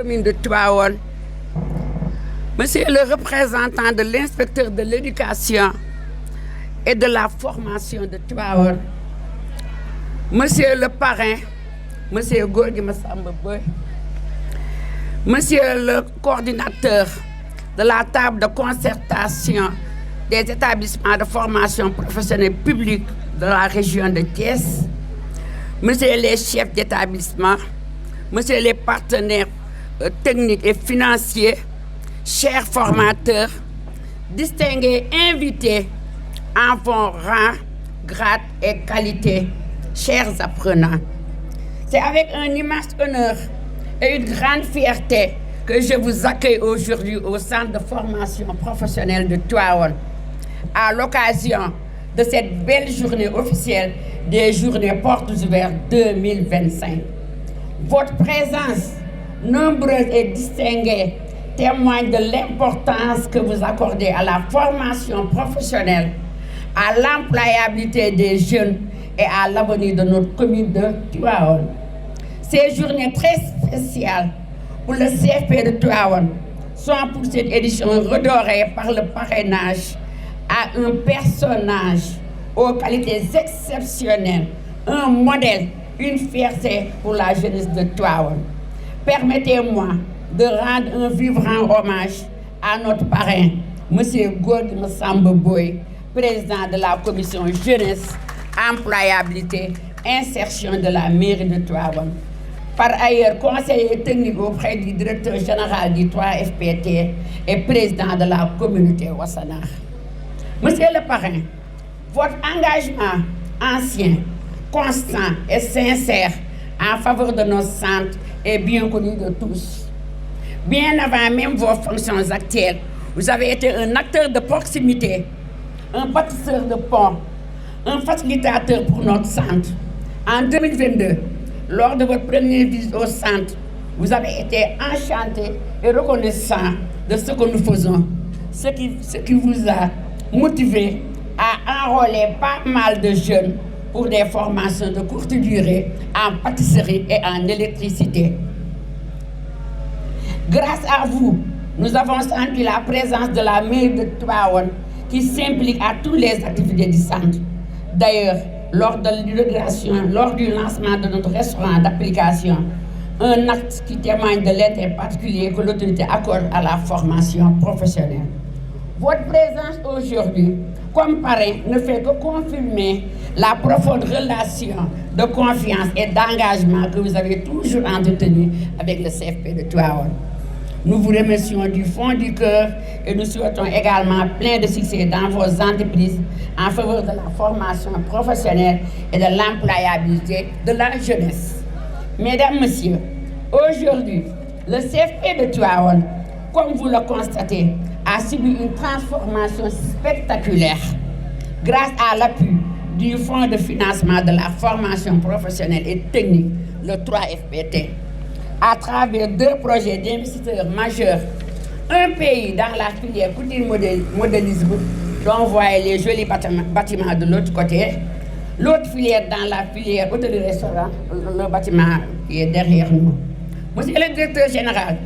commune de Tivaouane, monsieur le représentant de l'inspecteur de l'éducation et de la formation de Tivaouane, monsieur le parrain, monsieur Gorgui Massamba Boye, monsieur le coordinateur de la table de concertation des établissements de formation professionnelle publique de la région de Thiès, monsieur les chefs d'établissement, monsieur les partenaires techniques et financiers, chers formateurs, distingués invités en vos rangs, grades et qualités, chers apprenants. C'est avec un immense honneur et une grande fierté que je vous accueille aujourd'hui au centre de formation professionnelle de Tivaouane, à l'occasion de cette belle journée officielle des Journées Portes Ouvertes 2025. Votre présence, nombreuse et distinguée, témoigne de l'importance que vous accordez à la formation professionnelle, à l'employabilité des jeunes et à l'avenir de notre commune de Tivaouane. Ces journées très spéciales pour le CFP de Tivaouane sont pour cette édition redorée par le parrainage à un personnage aux qualités exceptionnelles, un modèle, une fierté pour la jeunesse de Tivaouane. Permettez-moi de rendre un vibrant hommage à notre parrain, M. Gorgui Massamba Boye, président de la commission jeunesse, employabilité, insertion de la mairie de Tivaouane. Par ailleurs, conseiller technique auprès du directeur général du 3FPT et président de la communauté Wassanar. Monsieur le parrain, votre engagement ancien, constant et sincère en faveur de nos centres est bien connu de tous. Bien avant même vos fonctions actuelles, vous avez été un acteur de proximité, un bâtisseur de ponts, un facilitateur pour notre centre. En 2022, lors de votre première visite au centre, vous avez été enchanté et reconnaissant de ce que nous faisons, ce qui vous a motivé à enrôler pas mal de jeunes pour des formations de courte durée en pâtisserie et en électricité. Grâce à vous, nous avons senti la présence de la mairie de Tivaouane qui s'implique à toutes les activités du centre. D'ailleurs, lors de l'inauguration, lors du lancement de notre restaurant d'application, un acte qui témoigne de l'intérêt particulier que l'autorité accorde à la formation professionnelle. Votre présence aujourd'hui, comme parrain, ne fait que confirmer la profonde relation de confiance et d'engagement que vous avez toujours entretenue avec le CFP de Tivaouane. Nous vous remercions du fond du cœur et nous souhaitons également plein de succès dans vos entreprises en faveur de la formation professionnelle et de l'employabilité de la jeunesse. Mesdames, Messieurs, aujourd'hui, le CFP de Tivaouane, comme vous le constatez, a subi une transformation spectaculaire grâce à l'appui du Fonds de financement de la formation professionnelle et technique, le 3FPT, à travers 2 projets d'investisseurs majeurs. Un pays dans la filière couture modélisme, dont vous voyez les jolis bâtiments de l'autre côté. L'autre filière dans la filière hôtellerie-restaurant, le bâtiment qui est derrière nous. Monsieur le directeur général,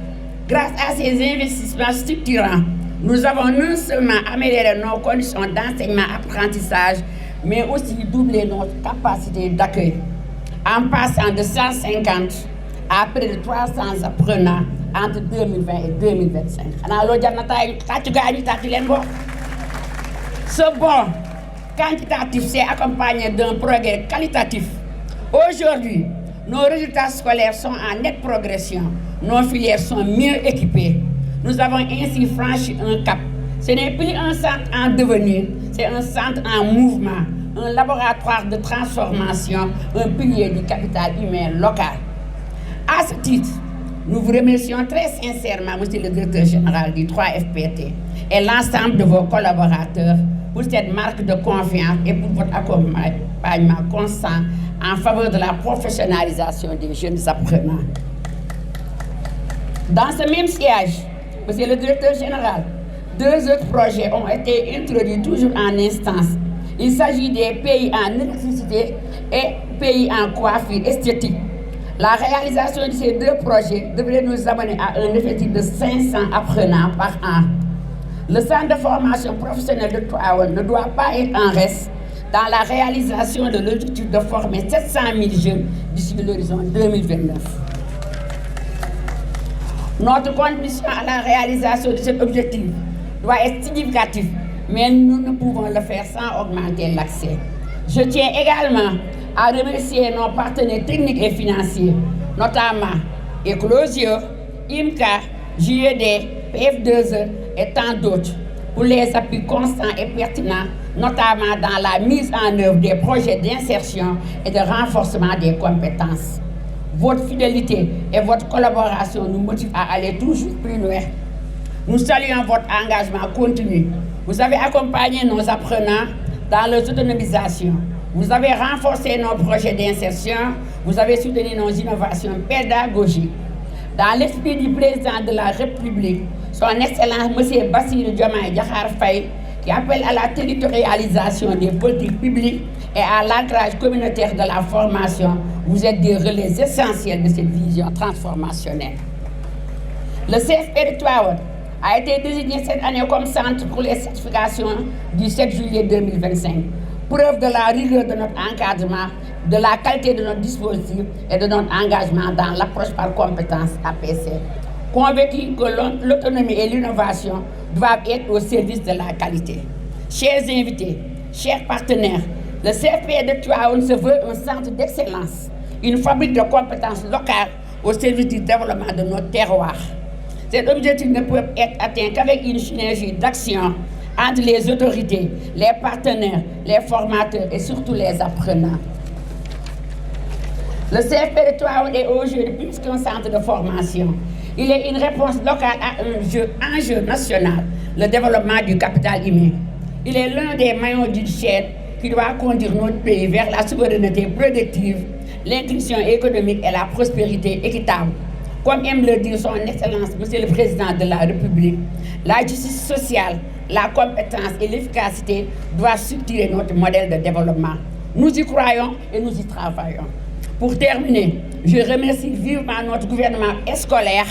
grâce à ces investissements structurants, nous avons non seulement amélioré nos conditions d'enseignement-apprentissage, mais aussi doublé notre capacité d'accueil, en passant de 150 à près de 300 apprenants entre 2020 et 2025. Ce bond quantitatif s'est accompagné d'un progrès qualitatif. Aujourd'hui, nos résultats scolaires sont en nette progression. Nos filières sont mieux équipées. Nous avons ainsi franchi un cap. Ce n'est plus un centre en devenir, c'est un centre en mouvement, un laboratoire de transformation, un pilier du capital humain local. À ce titre, nous vous remercions très sincèrement, monsieur le directeur général du 3FPT et l'ensemble de vos collaborateurs pour cette marque de confiance et pour votre accompagnement constant en faveur de la professionnalisation des jeunes apprenants. Dans ce même siège, monsieur le directeur général, 2 autres projets ont été introduits toujours en instance. Il s'agit des pays en électricité et pays en coiffure esthétique. La réalisation de ces deux projets devrait nous amener à un effectif de 500 apprenants par an. Le centre de formation professionnelle de Tivaouane ne doit pas être en reste dans la réalisation de l'objectif de former 700 000 jeunes d'ici l'horizon 2029. Notre contribution à la réalisation de cet objectif doit être significative, mais nous ne pouvons le faire sans augmenter l'accès. Je tiens également à remercier nos partenaires techniques et financiers, notamment Eclosio, IMCA, JED, PF2E et tant d'autres, pour les appuis constants et pertinents, notamment dans la mise en œuvre des projets d'insertion et de renforcement des compétences. Votre fidélité et votre collaboration nous motivent à aller toujours plus loin. Nous saluons votre engagement continu. Vous avez accompagné nos apprenants dans leur autonomisation. Vous avez renforcé nos projets d'insertion. Vous avez soutenu nos innovations pédagogiques. Dans l'esprit du président de la République, son Excellence M. Bassirou Diomaye Diakhar Faye, qui appelle à la territorialisation des politiques publiques et à l'ancrage communautaire de la formation, vous êtes des relais essentiels de cette vision transformationnelle. Le CFP de Tivaouane a été désigné cette année comme centre pour les certifications du 7 juillet 2025. Preuve de la rigueur de notre encadrement, de la qualité de notre dispositif et de notre engagement dans l'approche par compétence APC. Convaincu que l'autonomie et l'innovation doivent être au service de la qualité. Chers invités, chers partenaires, le CFP de Tivaouane se veut un centre d'excellence, une fabrique de compétences locales au service du développement de notre terroir. Cet objectif ne peut être atteint qu'avec une synergie d'action entre les autorités, les partenaires, les formateurs et surtout les apprenants. Le CFP de Tivaouane est aujourd'hui plus qu'un centre de formation. Il est une réponse locale à un enjeu national, le développement du capital humain. Il est l'un des maillons d'une chaîne qui doit conduire notre pays vers la souveraineté productive, l'inclusion économique et la prospérité équitable. Comme aime le dire son Excellence, Monsieur le Président de la République, la justice sociale, la compétence et l'efficacité doivent structurer notre modèle de développement. Nous y croyons et nous y travaillons. Pour terminer, je remercie vivement notre gouvernement scolaire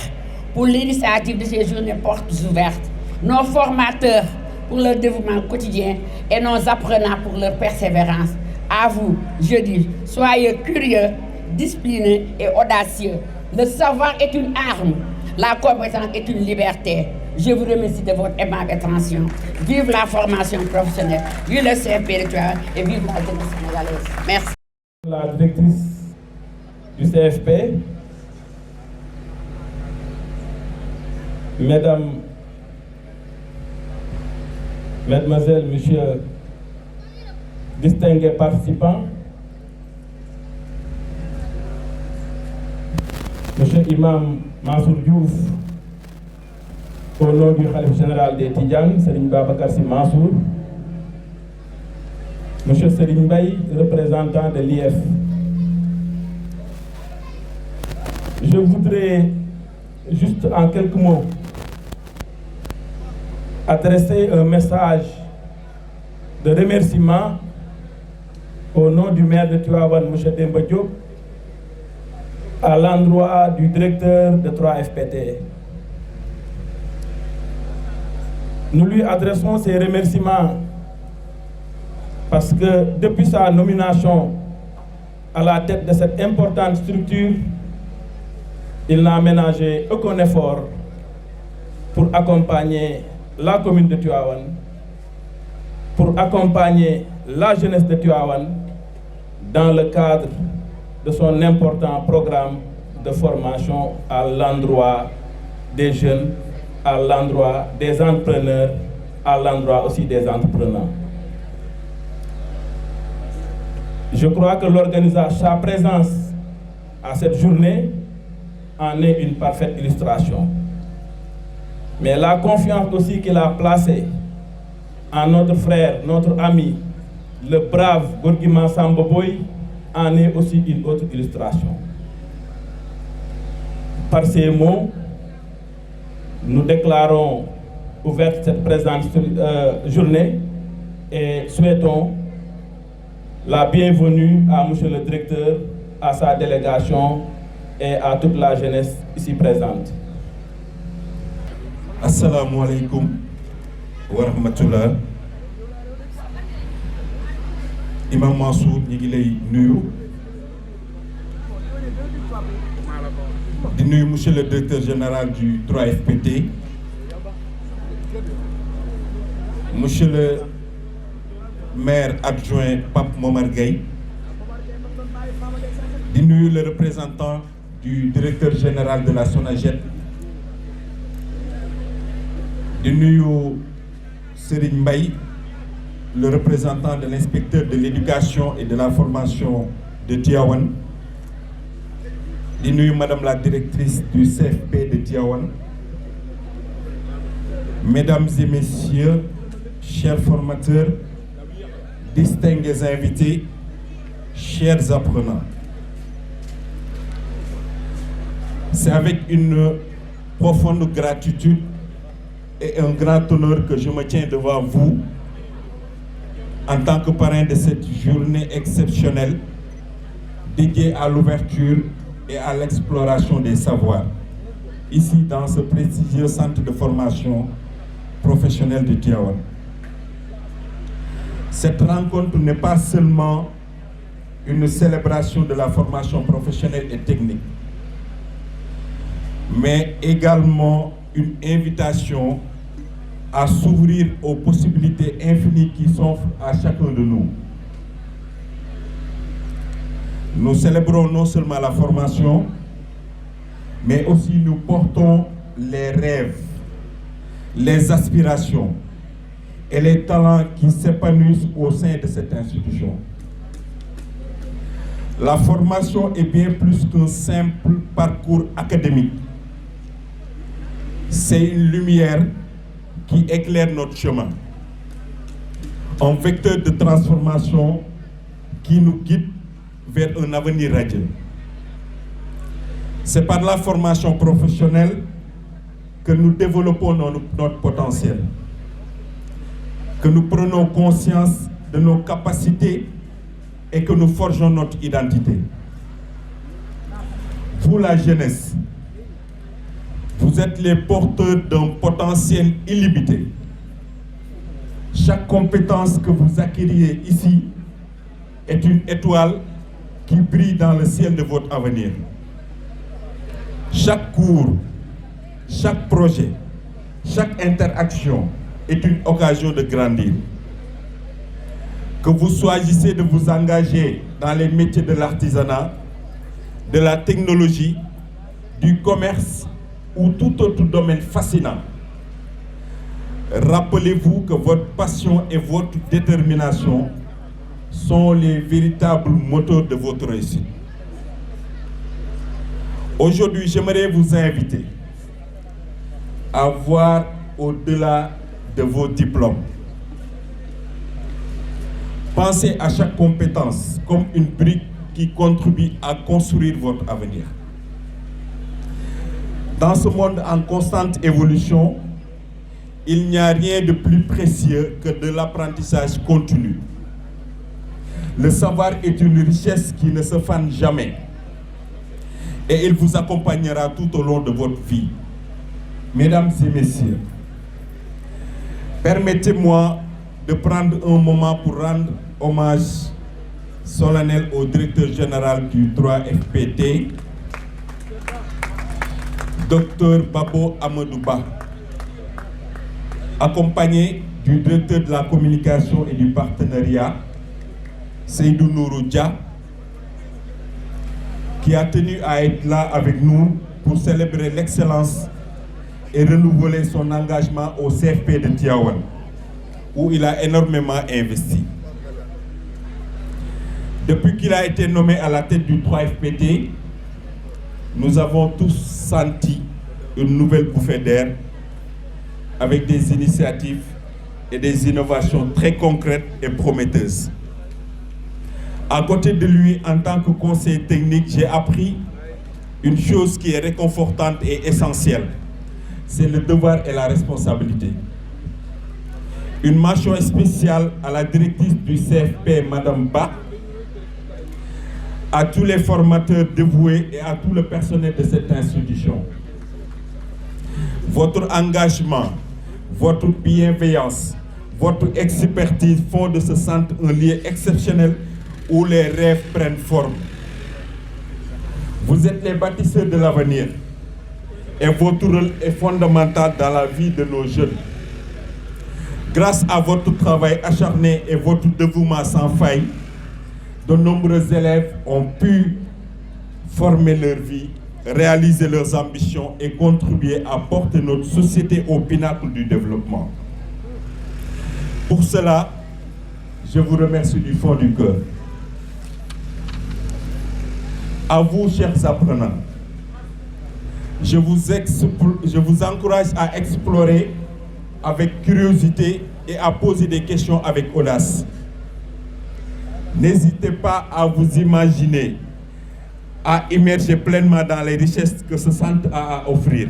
pour l'initiative de ces journées portes ouvertes, nos formateurs pour leur dévouement quotidien et nos apprenants pour leur persévérance. À vous, je dis, soyez curieux, disciplinés et audacieux. Le savoir est une arme, la compétence est une liberté. Je vous remercie de votre aimable attention. Vive la formation professionnelle, vive le CFP de Tivaouane et vive la jeunesse sénégalaise. Merci. La directrice du CFP, Mesdames, Mesdemoiselles, Messieurs, distingués participants, Monsieur Imam Mansour Diouf, au nom du Khalife général des Tidjanes, Serigne Babacar Sy Mansour, Monsieur Serigne Mbaye, représentant de l'IF. Je voudrais juste en quelques mots adresser un message de remerciement au nom du maire de Tivaouane, M. Demba Diop, à l'endroit du directeur de 3FPT. Nous lui adressons ces remerciements parce que depuis sa nomination à la tête de cette importante structure, il n'a ménagé aucun effort pour accompagner la commune de Tivaouane, pour accompagner la jeunesse de Tivaouane dans le cadre de son important programme de formation à l'endroit des jeunes, à l'endroit des entrepreneurs, à l'endroit aussi des entrepreneurs. Je crois que l'organisation, sa présence à cette journée en est une parfaite illustration. Mais la confiance aussi qu'il a placée en notre frère, notre ami, le brave Gorgui Samba Boye, en est aussi une autre illustration. Par ces mots, nous déclarons ouverte cette présente journée et souhaitons la bienvenue à Monsieur le Directeur, à sa délégation et à toute la jeunesse ici présente. Assalamu alaikum wa rahmatullah. Imam Mansour ñi ngi lay nuyu. Di nuyu monsieur le directeur général du 3FPT. Monsieur le maire adjoint Pape Momar Gueye. Di nuyu le représentant du directeur général de la SONAGED. Di nuyu Serigne Mbaye, le représentant de l'inspecteur de l'éducation et de la formation de Tivaouane. Di nuyu madame la directrice du CFP de Tivaouane. Mesdames et messieurs, chers formateurs, distingués invités, chers apprenants. C'est avec une profonde gratitude et un grand honneur que je me tiens devant vous en tant que parrain de cette journée exceptionnelle dédiée à l'ouverture et à l'exploration des savoirs, ici dans ce prestigieux centre de formation professionnelle de Tivaouane. Cette rencontre n'est pas seulement une célébration de la formation professionnelle et technique, mais également une invitation à s'ouvrir aux possibilités infinies qui s'offrent à chacun de nous. Nous célébrons non seulement la formation, mais aussi nous portons les rêves, les aspirations et les talents qui s'épanouissent au sein de cette institution. La formation est bien plus qu'un simple parcours académique. C'est une lumière qui éclaire notre chemin, un vecteur de transformation qui nous guide vers un avenir radieux. C'est par la formation professionnelle que nous développons notre potentiel, que nous prenons conscience de nos capacités et que nous forgeons notre identité. Vous, la jeunesse, vous êtes les porteurs d'un potentiel illimité. Chaque compétence que vous acquériez ici est une étoile qui brille dans le ciel de votre avenir. Chaque cours, chaque projet, chaque interaction est une occasion de grandir. Que vous choisissez de vous engager dans les métiers de l'artisanat, de la technologie, du commerce ou tout autre domaine fascinant, rappelez-vous que votre passion et votre détermination sont les véritables moteurs de votre réussite. Aujourd'hui, j'aimerais vous inviter à voir au-delà de vos diplômes. Pensez à chaque compétence comme une brique qui contribue à construire votre avenir. Dans ce monde en constante évolution, il n'y a rien de plus précieux que de l'apprentissage continu. Le savoir est une richesse qui ne se fane jamais et il vous accompagnera tout au long de votre vie. Mesdames et messieurs, permettez-moi de prendre un moment pour rendre hommage solennel au directeur général du 3FPT, Dr Babo Amadouba, accompagné du directeur de la communication et du partenariat, Seydou Nourou Dia, qui a tenu à être là avec nous pour célébrer l'excellence et renouveler son engagement au CFP de Tivaouane, où il a énormément investi. Depuis qu'il a été nommé à la tête du 3FPT, nous avons tous senti une nouvelle bouffée d'air avec des initiatives et des innovations très concrètes et prometteuses. À côté de lui, en tant que conseiller technique, j'ai appris une chose qui est réconfortante et essentielle. C'est le devoir et la responsabilité. Une mention spéciale à la directrice du CFP, Madame Ba, à tous les formateurs dévoués et à tout le personnel de cette institution. Votre engagement, votre bienveillance, votre expertise font de ce centre un lieu exceptionnel où les rêves prennent forme. Vous êtes les bâtisseurs de l'avenir et votre rôle est fondamental dans la vie de nos jeunes. Grâce à votre travail acharné et votre dévouement sans faille, de nombreux élèves ont pu former leur vie, réaliser leurs ambitions et contribuer à porter notre société au pinacle du développement. Pour cela, je vous remercie du fond du cœur. À vous, chers apprenants, je vous encourage à explorer avec curiosité et à poser des questions avec audace. N'hésitez pas à vous imaginer, à immerger pleinement dans les richesses que ce centre a à offrir.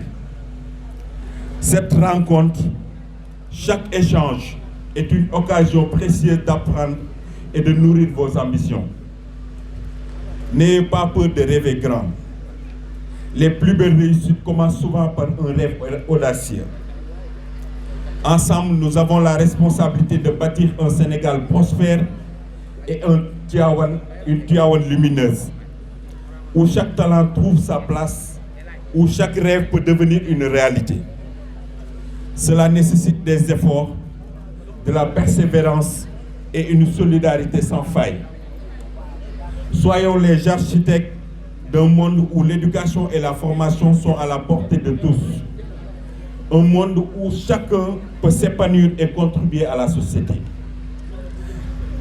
Cette rencontre, chaque échange est une occasion précieuse d'apprendre et de nourrir vos ambitions. N'ayez pas peur de rêver grand. Les plus belles réussites commencent souvent par un rêve audacieux. Ensemble, nous avons la responsabilité de bâtir un Sénégal prospère et une Tivaouane lumineuse, où chaque talent trouve sa place, où chaque rêve peut devenir une réalité. Cela nécessite des efforts, de la persévérance et une solidarité sans faille. Soyons les architectes d'un monde où l'éducation et la formation sont à la portée de tous. Un monde où chacun peut s'épanouir et contribuer à la société.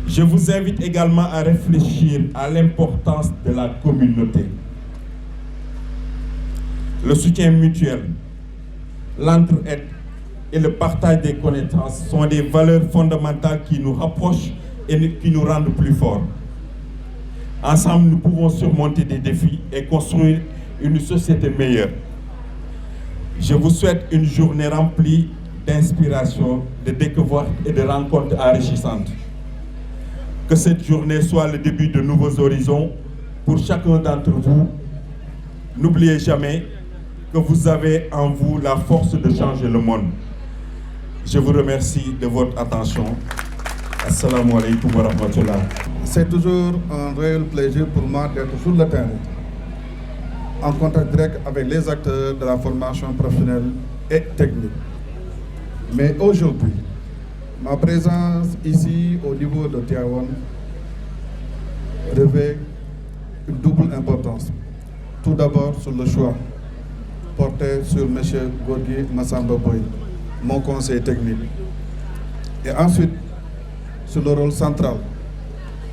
Je vous invite également à réfléchir à l'importance de la communauté. Le soutien mutuel, l'entraide et le partage des connaissances sont des valeurs fondamentales qui nous rapprochent et qui nous rendent plus forts. Ensemble, nous pouvons surmonter des défis et construire une société meilleure. Je vous souhaite une journée remplie d'inspiration, de découvertes et de rencontres enrichissantes. Que cette journée soit le début de nouveaux horizons pour chacun d'entre vous. N'oubliez jamais que vous avez en vous la force de changer le monde. Je vous remercie de votre attention. Assalamu alaikum wa rahmatullah. C'est toujours un réel plaisir pour moi d'être sur le terrain, en contact direct avec les acteurs de la formation professionnelle et technique. Mais aujourd'hui, ma présence ici au niveau de Tivaouane revêt une double importance. Tout d'abord sur le choix porté sur M. Gorgui Massamba Boye, mon conseiller technique. Et ensuite, sur le rôle central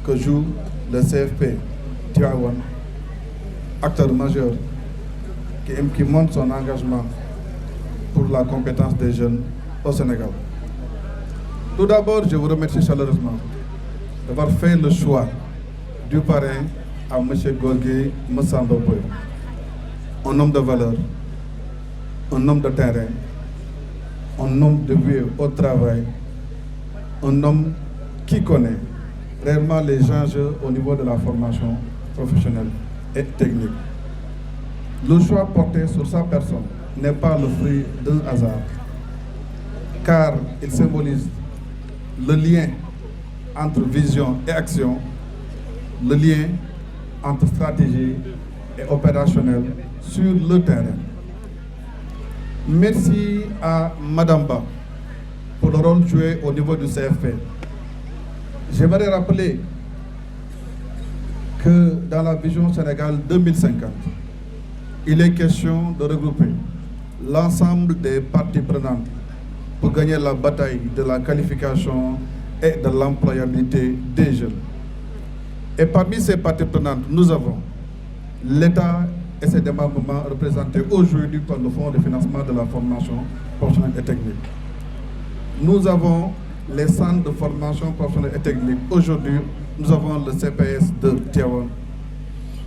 que joue le CFP Tivaouane, acteur majeur qui montre son engagement pour la compétence des jeunes au Sénégal. Tout d'abord, je vous remercie chaleureusement d'avoir fait le choix du parrain à M. Gorgui Massamba Boye, un homme de valeur, un homme de terrain, un homme dévoué au travail, un homme qui connaît réellement les enjeux au niveau de la formation professionnelle et technique. Le choix porté sur sa personne n'est pas le fruit d'un hasard, car il symbolise le lien entre vision et action, le lien entre stratégie et opérationnel sur le terrain. Merci à Madame Ba pour le rôle joué au niveau du CFP. J'aimerais rappeler que dans la vision Sénégal 2050, il est question de regrouper l'ensemble des parties prenantes pour gagner la bataille de la qualification et de l'employabilité des jeunes. Et parmi ces parties prenantes, nous avons l'État et ses démembrements représentés aujourd'hui par le Fonds de financement de la formation professionnelle et technique. Nous avons les centres de formation professionnelle et technique. Aujourd'hui, nous avons le CPS de Tivaouane.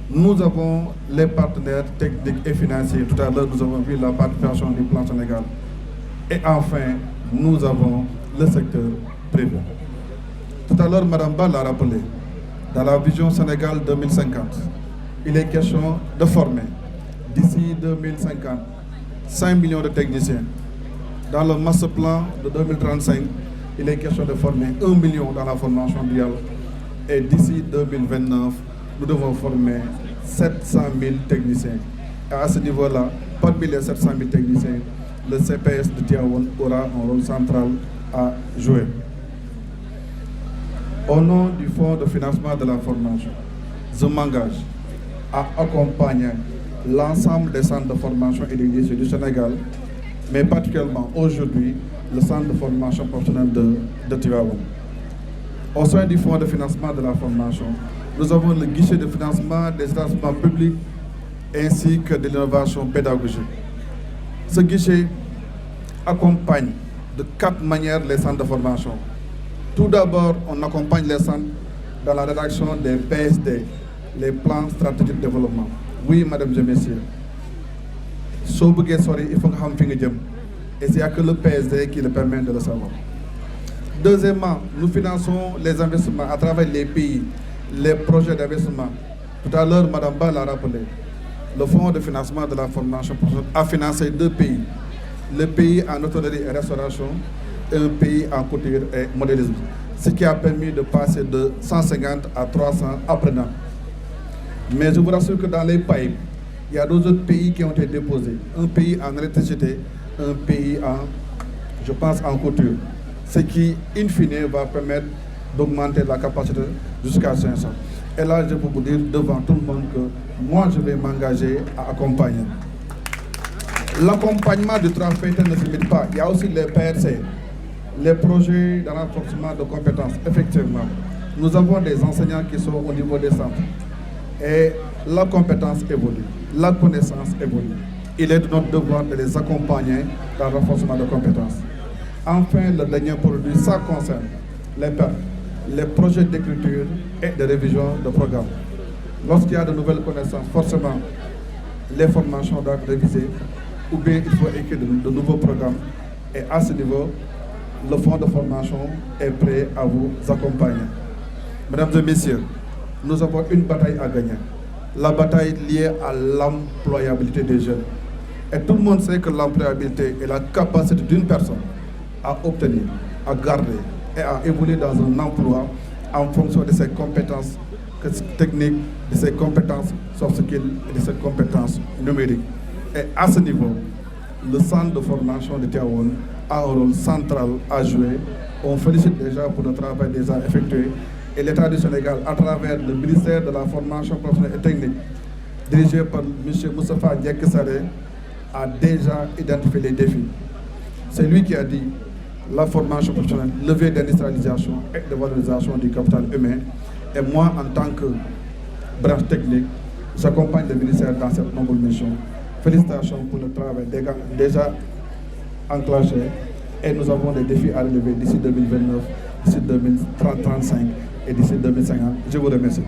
Nous avons les partenaires techniques et financiers. Tout à l'heure, nous avons vu la participation du Plan Sénégal. Et enfin, nous avons le secteur privé. Tout à l'heure, Mme Ba l'a rappelé. Dans la vision Sénégal 2050, il est question de former d'ici 2050 5 millions de techniciens. Dans le master plan de 2035, il est question de former 1 million dans la formation duale. Et d'ici 2029, nous devons former 700 000 techniciens. Et à ce niveau-là, parmi les 700 000 techniciens, le CPS de Tivaouane aura un rôle central à jouer. Au nom du Fonds de financement de la formation, je m'engage à accompagner l'ensemble des centres de formation et des lycées du Sénégal, mais particulièrement aujourd'hui, le centre de formation professionnelle de Tivaouane. Au sein du Fonds de financement de la formation, nous avons le guichet de financement des établissements publics ainsi que de l'innovation pédagogique. Ce guichet accompagne de 4 manières les centres de formation. Tout d'abord, on accompagne les centres dans la rédaction des PSD, les plans stratégiques de développement. Oui, mesdames et messieurs, il faut que vous sachiez, et il n'y a que le PSD qui le permet de le savoir. Deuxièmement, nous finançons les investissements à travers les pays, les projets d'investissement. Tout à l'heure, Mme Ba l'a rappelé, le Fonds de financement de la formation a financé 2 pays. Le pays en hôtellerie et restauration et un pays en couture et modélisme. Ce qui a permis de passer de 150 à 300 apprenants. Mais je vous rassure que dans les pipes, il y a d'autres pays qui ont été déposés. Un pays en électricité, un pays en, je pense, en couture. Ce qui, in fine, va permettre d'augmenter la capacité jusqu'à 500. Et là, je peux vous dire devant tout le monde que moi, je vais m'engager à accompagner. L'accompagnement du 3FPT ne se limite pas. Il y a aussi les PRC, les projets de renforcement de compétences. Effectivement, nous avons des enseignants qui sont au niveau des centres. Et la compétence évolue, la connaissance évolue. Il est de notre devoir de les accompagner dans le renforcement de compétences. Enfin, le dernier produit, ça concerne les PER, les projets d'écriture et de révision de programmes. Lorsqu'il y a de nouvelles connaissances, forcément, les formations doivent être révisées ou bien il faut écrire de nouveaux programmes. Et à ce niveau, le fonds de formation est prêt à vous accompagner. Mesdames et messieurs, nous avons une bataille à gagner. La bataille liée à l'employabilité des jeunes. Et tout le monde sait que l'employabilité est la capacité d'une personne à obtenir, à garder et à évoluer dans un emploi en fonction de ses compétences techniques, de ses compétences soft skills et de ses compétences numériques. Et à ce niveau, le centre de formation de Tivaouane a un rôle central à jouer. On félicite déjà pour le travail déjà effectué. Et l'État du Sénégal, à travers le ministère de la Formation professionnelle et technique, dirigé par M. Moustapha Diaké-Sarré, a déjà identifié les défis. C'est lui qui a dit la formation professionnelle, levier d'industrialisation et de valorisation du capital humain. Et moi, en tant que branche technique, j'accompagne le ministère dans cette noble mission. Félicitations pour le travail déjà enclenché. Et nous avons des défis à relever d'ici 2029, d'ici 2035 et d'ici 2050. Je vous remercie.